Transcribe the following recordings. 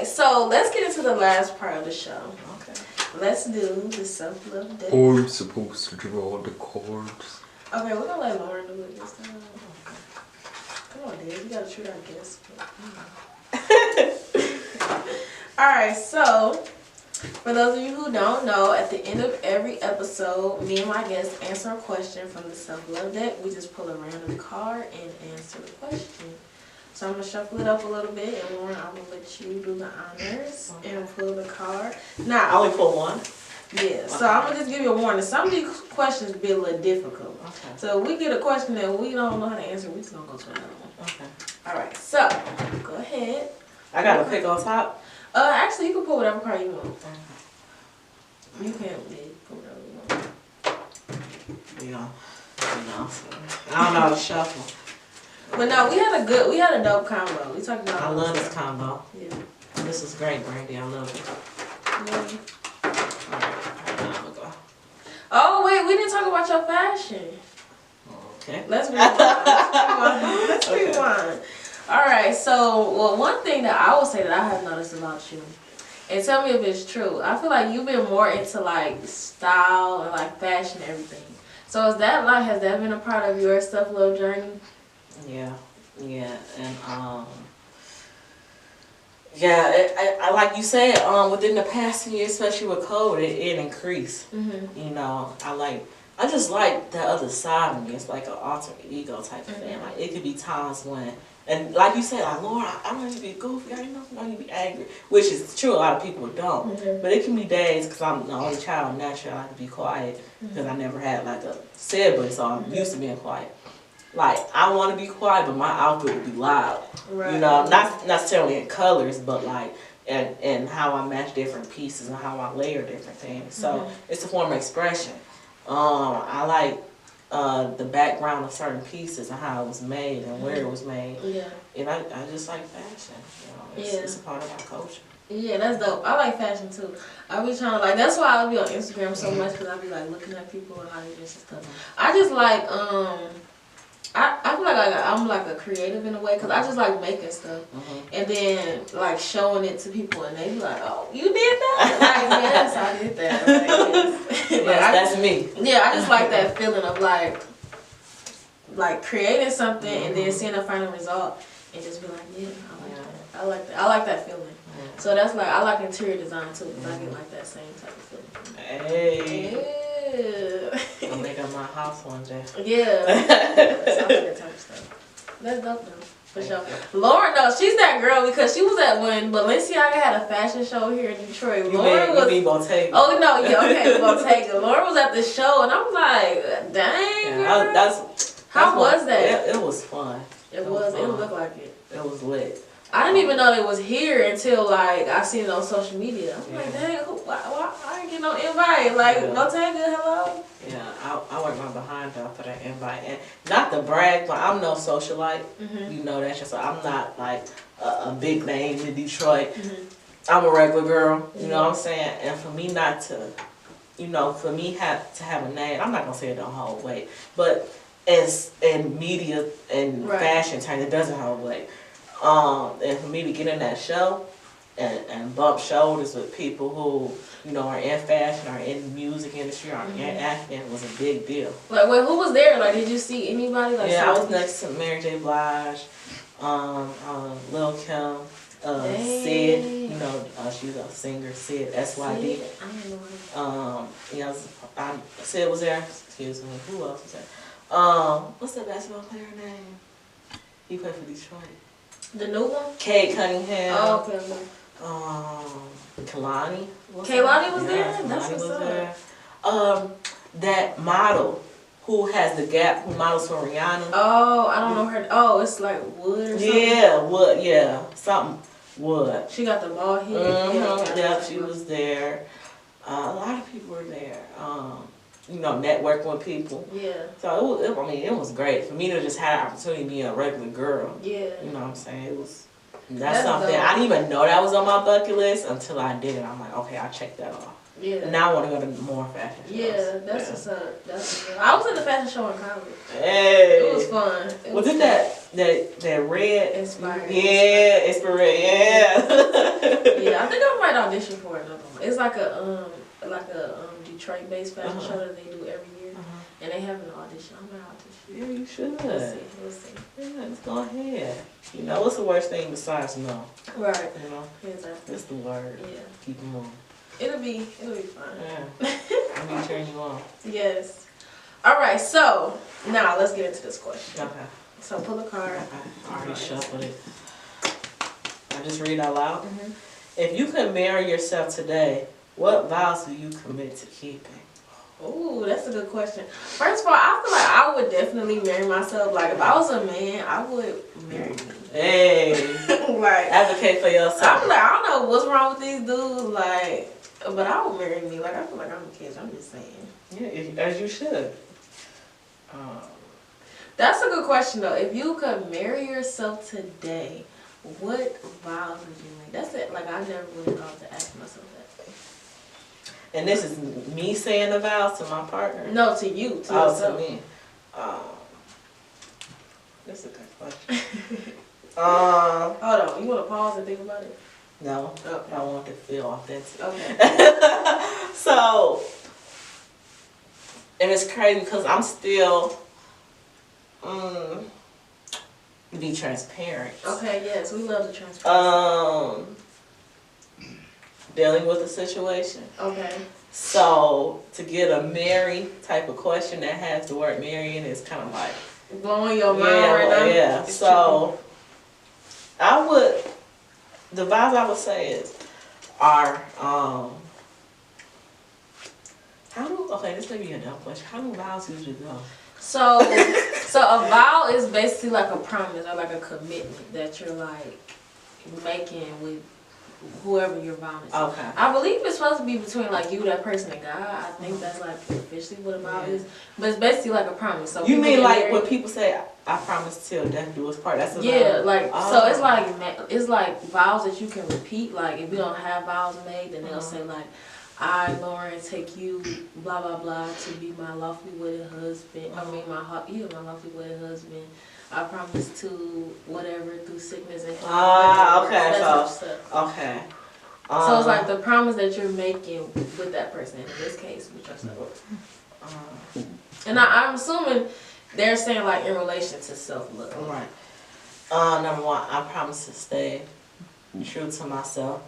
right, so let's get into the last part of the show. Okay. Let's do the self-love day. I'm supposed to draw the cards. Okay, we're gonna let Lauren do it this time. Come on, Dave, you gotta treat our guests. Alright, so for those of you who don't know, at the end of every episode, me and my guests answer a question from the self-love deck. We just pull a random card and answer the question. So I'm going to shuffle it up a little bit, and Lauren, I'm going to let you do the honors and pull the card. Now, I only pull one? Yeah, so I'm going to just give you a warning. Some of these questions be a little difficult. Okay. So if we get a question that we don't know how to answer, we're just going to go to another one. Okay. Alright, so go ahead. I got to pick on top? Actually, you can pull whatever card you want. You can pull whatever you want. Yeah. I don't know how to shuffle. But no, we had a dope combo. We talked about. I love this combo. Yeah. This is great, Brandy. I love it. Yeah. Alright, go. Oh wait, we didn't talk about your fashion. Okay. Let's rewind. Let's rewind. Alright, so one thing that I will say that I have noticed about you, and tell me if it's true, I feel like you've been more into like style and like fashion and everything. So has that been a part of your self-love journey? Yeah, and I like you said, within the past year, especially with COVID, it increased. Mm-hmm. You know, I just like that other side of me. It's like an alter ego type of thing. Like it could be times when, and like you said, like Laura, I don't need to be goofy. I don't need to be angry, which is true. A lot of people don't, but it can be days because I'm the only child. Naturally, I like to be quiet because I never had like a sibling, so I'm used to being quiet. Like, I want to be quiet, but my outfit would be loud. Right. You know, not necessarily in colors, but like, and how I match different pieces and how I layer different things. So, it's a form of expression. I like the background of certain pieces and how it was made and where it was made. Yeah. And I just like fashion. You know, it's a part of our culture. Yeah, that's dope. I like fashion too. I be trying to like, that's why I be on Instagram so much, because I be like looking at people and how they dress and stuff. I just like, I feel like I'm like a creative in a way, because I just like making stuff and then like showing it to people and they be like, oh, you did that? Like, yes, I did that. Like, yes. That's me. Yeah, I just like that feeling of like creating something and then seeing a final result and just be like, yeah, I like that. I like that feeling. So that's like, I like interior design too, because I get like that same type of feeling. Hey. Yeah. I'll make up my house one day. Yeah. That sounds like that type of stuff. That's dope though. For sure. Lauren, though, she's that girl because she was at when Balenciaga had a fashion show here in Detroit. You mean Bottega. Oh, no, yeah, okay, Bottega. Lauren was at the show and I was like, dang. Yeah, how was that? It was fun. It was. It looked like it. It was lit. I didn't even know it was here until like I seen it on social media. I'm like, dang, why I didn't get no invite? Like, Bottega, hello? Yeah, I worked my behind off for that invite. And not to brag, but I'm no socialite. You know that. So I'm not like a big name in Detroit. I'm a regular girl, you know what I'm saying? And for me not to, you know, for me to have a name, I'm not going to say it don't hold weight, but as in media and fashion terms, it doesn't hold weight. And for me to get in that show and bump shoulders with people who, you know, are in fashion, are in the music industry, are in acting was a big deal. Like, wait, who was there? Like, did you see anybody? Like, yeah, I was next to Mary J. Blige, Lil' Kim, Sid, you know, she's a singer, Sid, SYD. Sid was there. Excuse me. Who else was there? What's that basketball player name? He played for Detroit. The new one? Kate Cunningham. Oh, okay. Kalani. Kalani was there? That's what's up. That model who has the Gap, who models for Rihanna. Oh, I don't know her. Oh, it's like Wood or something? Yeah, Wood, yeah. Something Wood. She got the bald head. Yeah, she was there. A lot of people were there. You know, networking with people. Yeah. So it was great for me to just have the opportunity to be a regular girl. Yeah. You know what I'm saying? That's something dope. I didn't even know that was on my bucket list until I did it. I'm like, okay, I'll check that off. Yeah. And now I want to go to more fashion shows. Yeah, that's what's up. That's what's up. I was in the fashion show in college. Hey. It was fun. Was it that red? Inspired. Yeah, Inspired. Yeah. audition for another one. It's like a Detroit based fashion show that they do every year. And they have an audition. I'm gonna audition. Yeah, you should. We'll see. Yeah, just go ahead. You know, what's the worst thing besides no? Right. You know? Exactly. That's the word. Yeah. Keep them on. It'll be fun. Yeah. I'm gonna turn you on. Yes. All right. So now let's get into this question. Okay. So pull a card. Okay. I already shuffled it. I just read out loud. If you could marry yourself today, what vows do you commit to keeping? Ooh, that's a good question. First of all, I feel like I would definitely marry myself. Like if I was a man, I would marry me. Hey. Like Advocate for yourself. I'm like, I don't know what's wrong with these dudes, like, but I would marry me. Like I feel like I'm a kid. I'm just saying. Yeah, as you should. That's a good question though. If you could marry yourself today, what vows would you make? That's it. Like I never really thought to ask myself that way. And this is me saying the vows to my partner? No, to you. To To yourself. me. That's a good question. Hold on. You want to pause and think about it? No. Okay. I want to feel authentic. Okay. So, and it's crazy because I'm still, to be transparent. Okay, yes, we love the transparency. Dealing with the situation. Okay. So, to get a marry type of question that has the word marry in it is kind of like, Blowing your mind right now? Yeah, It's so, the vibes I would say are, this may be a dumb question. How do vows usually go? So a vow is basically like a promise or like a commitment that you're like making with whoever you're vowing to. Okay. I believe it's supposed to be between like you, that person, and God. I think that's like officially what a vow is. But it's basically like a promise. So You mean like married, when people say, I promise till death do us part, that's a yeah, vow? like so it's like vows that you can repeat. Like if you don't have vows made, then they'll say like, I, Lauren, take you, blah blah blah, to be my lawfully wedded husband. I mean my lawfully wedded husband. I promise to whatever through sickness and health. Okay, that type of so stuff. okay. So it's like the promise that you're making with that person. In this case, with yourself. And I'm assuming they're saying like in relation to self-love. Right. Number one, I promise to stay true to myself.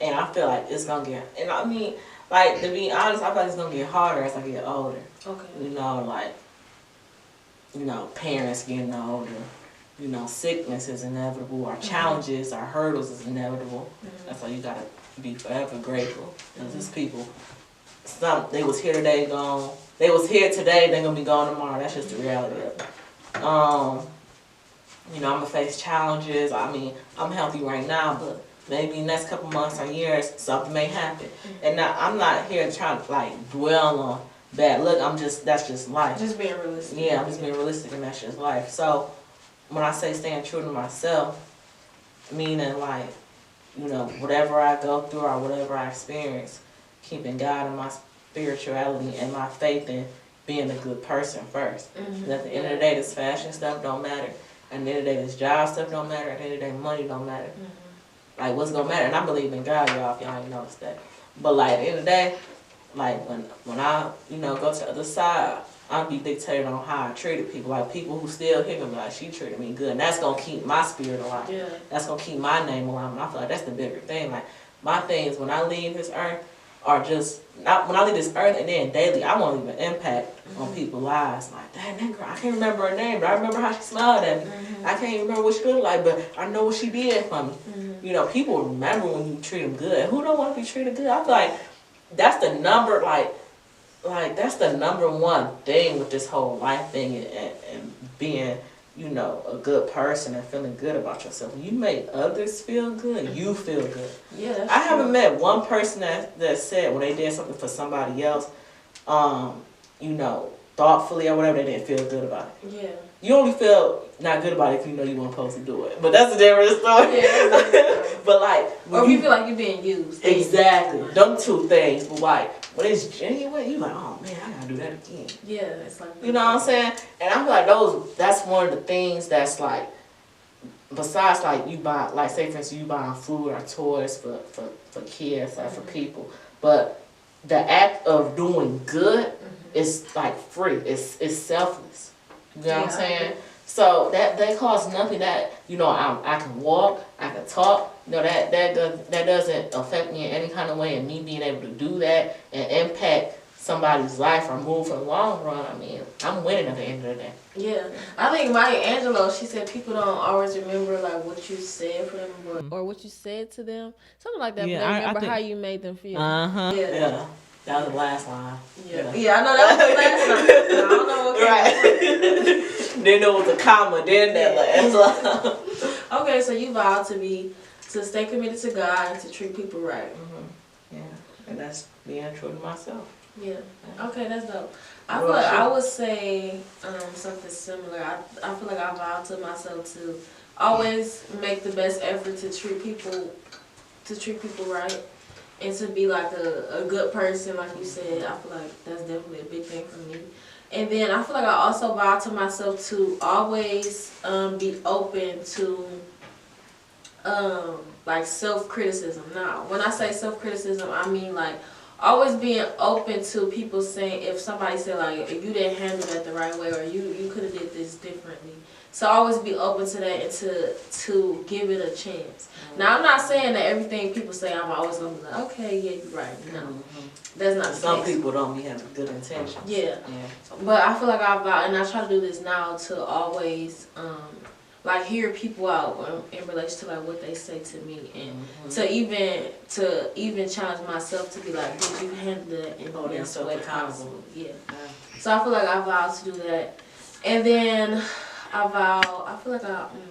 And I feel like it's gonna get, and I mean, like, to be honest, I feel like it's gonna get harder as I get older. Okay. You know, like, parents getting older. Sickness is inevitable. Our challenges, our hurdles is inevitable. That's why you gotta be forever grateful. Because these people, they was here today, gone. They was here today, they're gonna be gone tomorrow. That's just the reality of it. I'm gonna face challenges. I mean, I'm healthy right now, but maybe next couple months or years, something may happen. And now, I'm not here trying to like dwell on bad luck. That's just life. Just being realistic. Yeah, I'm just being realistic, and that's just life. So, when I say staying true to myself, meaning like, whatever I go through or whatever I experience, keeping God in my spirituality and my faith in being a good person first. And at the end of the day, this fashion stuff don't matter. At the end of the day, this job stuff don't matter. At the end of the day, money don't matter. Like, what's gonna matter? And I believe in God, y'all, if y'all ain't noticed that. But like, at the end of the day, like when I, go to the other side, I'll be dictated on how I treated people. Like people who still hear me, like, she treated me good. And that's gonna keep my spirit alive. Yeah. That's gonna keep my name alive. And I feel like that's the bigger thing. Like, my thing is when I leave this earth, or just, not when I leave this earth and then daily, I want to leave an impact on people's lives. Like, dang, that girl, I can't remember her name, but I remember how she smiled at me. I can't even remember what she looked like, but I know what she did for me. People remember when you treat them good. Who don't want to be treated good? I feel like that's the number, that's the number one thing with this whole life thing and being, a good person and feeling good about yourself. When you make others feel good, you feel good. Yeah, that's I haven't met one person that said when they did something for somebody else, thoughtfully or whatever, they didn't feel good about it. Yeah. You only feel not good about it if you know you weren't supposed to do it. But that's a different story. Yeah. But like, or if you feel like you're being used. Exactly. Them two things. But like, when it's genuine, you're like, oh man, I gotta do that again. Yeah, it's like. You know what I'm saying? And I feel like that's one of the things that's like, besides like you buy, like say for instance you buying food or toys for kids or for people, but the act of doing good is like free. It's selfless. You know what I'm saying? So that costs nothing. That I can walk, I can talk. That doesn't affect me in any kind of way. And me being able to do that and impact somebody's life or move in the long run, I mean, I'm winning at the end of the day. Yeah, I think Maya Angelou, she said people don't always remember like what you said for them or what you said to them, something like that. Yeah, but they remember I think, how you made them feel. Yeah. That was the last line. Yeah, I know that was the last line. I don't know what came Right. Then there was a comma. Then that last line. Okay, so you vowed to stay committed to God and to treat people right. Yeah, and that's being true to myself. Yeah. Okay, that's dope. I feel like I would say something similar. I feel like I vowed to myself to always make the best effort to treat people right, and to be like a good person, like you said. I feel like that's definitely a big thing for me. And then I feel like I also vowed to myself to always be open to like self-criticism. Now, when I say self-criticism, I mean like always being open to people saying, if somebody said like, if you didn't handle that the right way or you could have did this differently. So always be open to that and to give it a chance. Now I'm not saying that everything people say I'm always gonna be like, okay, yeah, you're right. No, that's not the case. Some people don't be having good intentions. Yeah. But I feel like I vow, and I try to do this now, to always like hear people out in relation to like what they say to me, and to even challenge myself to be like, did you handle that in the best way possible? Yeah. So I feel like I vow to do that, and then I feel like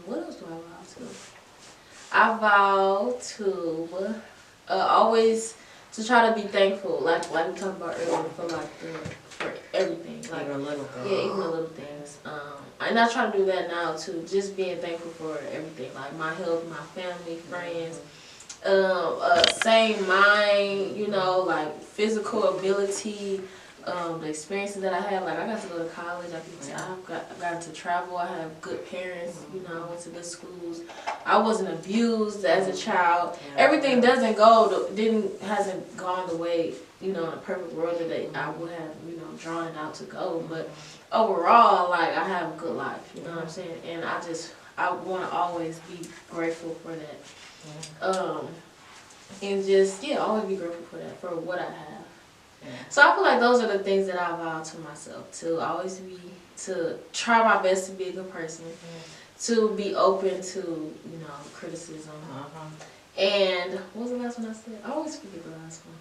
what else do I vow to? I vow to always to try to be thankful, like we talked about earlier, for everything, like even little things. Yeah, even the little things. And I try to do that now too, just being thankful for everything, like my health, my family, friends, same mind, like physical ability, the experiences that I had. Like I got to go to college, I got to travel, I have good parents, I went to good schools. I wasn't abused as a child. Everything hasn't gone the way, in a perfect world that I would have, drawn it out to go. But overall, like I have a good life, you know what I'm saying? And I want to always be grateful for that. And just, always be grateful for that, for what I have. So I feel like those are the things that I vow to myself, to try my best to be a good person, to be open to, criticism. And what was the last one I said? I always forget the last one.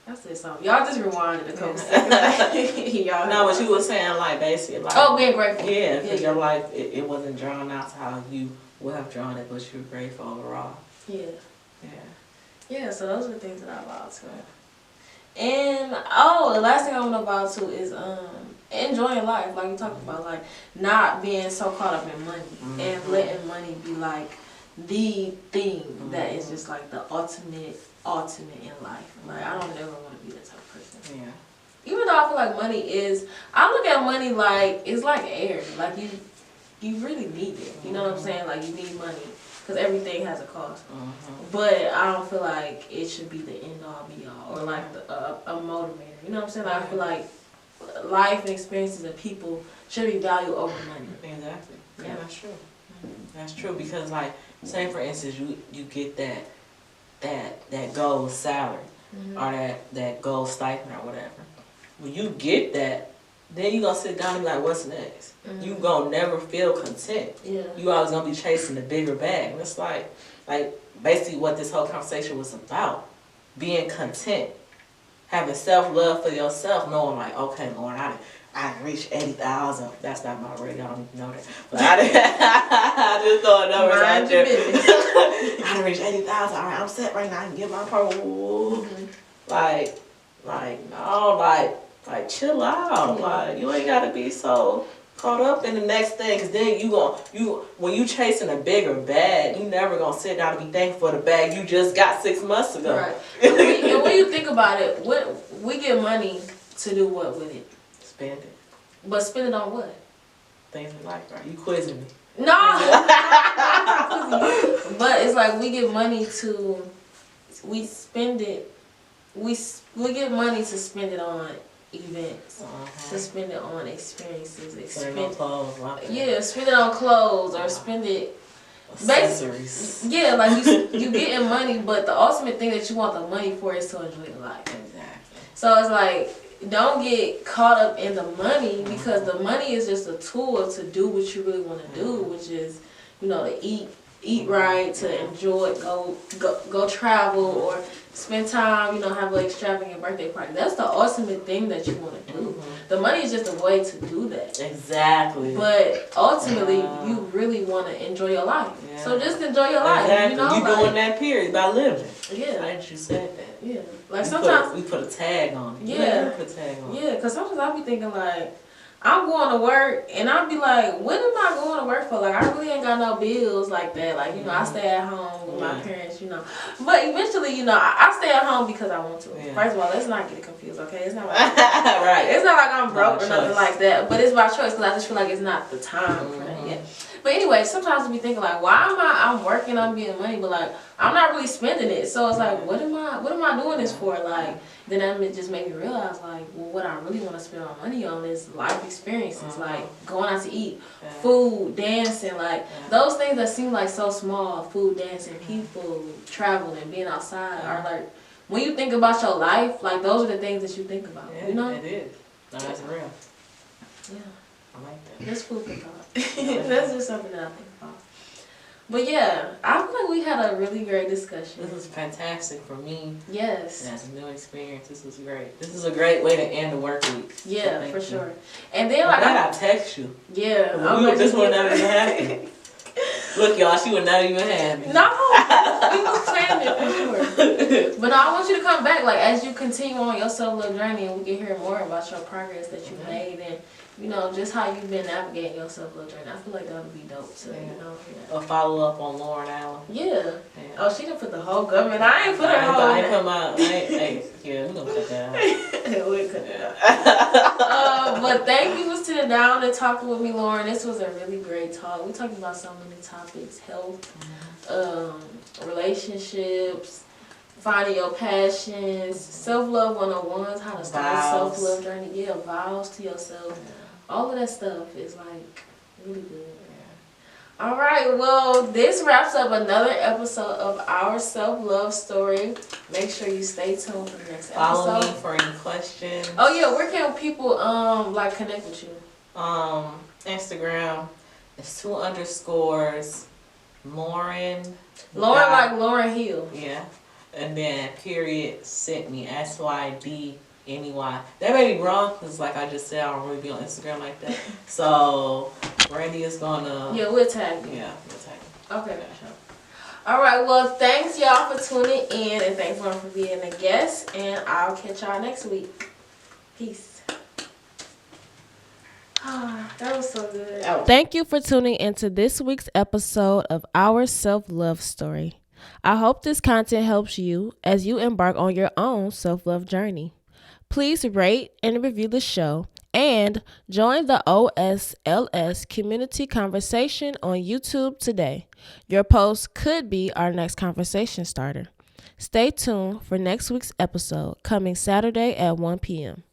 I said something. Y'all just rewinded a couple seconds. Y'all no, but you were saying like basically like. Oh, being grateful. Yeah, because your life it wasn't drawn out to how you would have drawn it, but you were grateful overall. Yeah. Yeah. Yeah. So those are the things that I vow to. And the last thing I want to vow to is enjoying life, like you talked about, like not being so caught up in money and letting money be like the thing that is just like the ultimate in life. Like I don't ever want to be that type of person. Yeah. Even though I feel like money is, I look at money like it's like air. Like you really need it. You know what I'm saying? Like you need money because everything has a cost. But I don't feel like it should be the end all be all or like a motivator. You know what I'm saying? Like I feel like life and experiences and people should be valued over money. Exactly. Yeah, that's true. That's true because like say for instance you get that gold salary or that gold stipend or whatever. When you get that, then you gonna sit down and be like, what's next? You gonna never feel content. Yeah. You always gonna be chasing the bigger bag. And it's like basically what this whole conversation was about. Being content. Having self-love for yourself, knowing like, okay, Lord, I reached 80,000. That's not my rate, I don't even know that. But I just throwing numbers out there. I done reached 80,000. All right, I'm set right now. I can get my parole. Like chill out. Like you ain't gotta be so caught up in the next thing. Cause then when you chasing a bigger bag, you never gonna sit down and be thankful for the bag you just got 6 months ago. Right. And when you think about it, we get money to do what with it? Spend it. But spend it on what? things in life, right? You quizzing me. No, but it's like we get money to, we spend it, we get money to spend it on events, to spend it on experiences, Spend it on clothes, spend it on clothes or spend it. Accessories. Yeah, like you getting money, but the ultimate thing that you want the money for is to enjoy your life. Exactly. So it's like, don't get caught up in the money, because the money is just a tool to do what you really want to do, which is, you know, to eat right, to enjoy, go travel, or spend time, you know, have an extravagant birthday party. That's the ultimate thing that you want to do. The money is just a way to do that. Exactly. But ultimately, you really want to enjoy your life. Yeah. So just enjoy your life. Exactly. You know, you doing that period by living. Yeah. Like you said that. Yeah. Like sometimes we put a tag on it. Yeah. Put a tag on it. Yeah, because sometimes I'll be thinking like, I'm going to work, and I'll be like, what am I going to work for? Like, I really ain't got no bills like that. Like, you know, I stay at home with my parents, you know. But eventually, you know, I stay at home because I want to. Yeah. First of all, let's not get it confused, okay? It's not like right. It's not like I'm broke or nothing like that. But it's by choice, because I just feel like it's not the time for that yet. But anyway, sometimes I be thinking like, why am I'm working, I'm getting money, but like I'm not really spending it. So it's like, what am I doing this for? Like, then that just made me realize like, well, what I really want to spend my money on is life experiences, like going out to eat, food, dancing, like those things that seem like so small, food, dancing, people, traveling, being outside, are like, when you think about your life, like those are the things that you think about. Yeah, you know, it is. No, that's real. Yeah. I like that. That's food for thought. That's just something that I think about. But yeah, I feel like we had a really great discussion. This was fantastic for me. Yes. And that's a new experience. This was great. This is a great way to end the work week. Yeah, so for sure. And then like I text you. Yeah. This would never even happen. Look, y'all, she would not even have me. No, we was planning it for sure. But no, I want you to come back, like as you continue on your self-love journey, and we can hear more about your progress that you made, and you know, just how you've been navigating your self-love journey. I feel like that would be dope too. You know, a follow-up on Lauren Allen. Yeah. Oh, she didn't put the whole government. I ain't put her whole. I ain't put my. Yeah, we gonna cut that out. We'll cut it out. But thank you for sitting down and talking with me, Lauren. This was a really great talk. We talked about so many topics: health, relationships, finding your passions, self-love 101s, how to start a self-love journey. Yeah, vows to yourself. All of that stuff is like really good. All right, well, this wraps up another episode of our self-love story. Make sure you stay tuned for the next episode. Follow me for any questions. Oh yeah, where can people like connect with you? Instagram. It's 2 underscores. Lauren like Lauren Hill. Yeah. And then period Sydney, SYDNEY. That may be wrong because, like I just said, I don't really be on Instagram like that. So Randy is gonna. Yeah, we'll tag you. Yeah, we'll tag you. Okay, sure. All right. Well, thanks y'all for tuning in, and thanks Lauren for being a guest. And I'll catch y'all next week. Peace. That was so good. Thank you for tuning into this week's episode of Our Self-Love Story. I hope this content helps you as you embark on your own self-love journey. Please rate and review the show and join the OSLS community conversation on YouTube today. Your post could be our next conversation starter. Stay tuned for next week's episode coming Saturday at 1 p.m.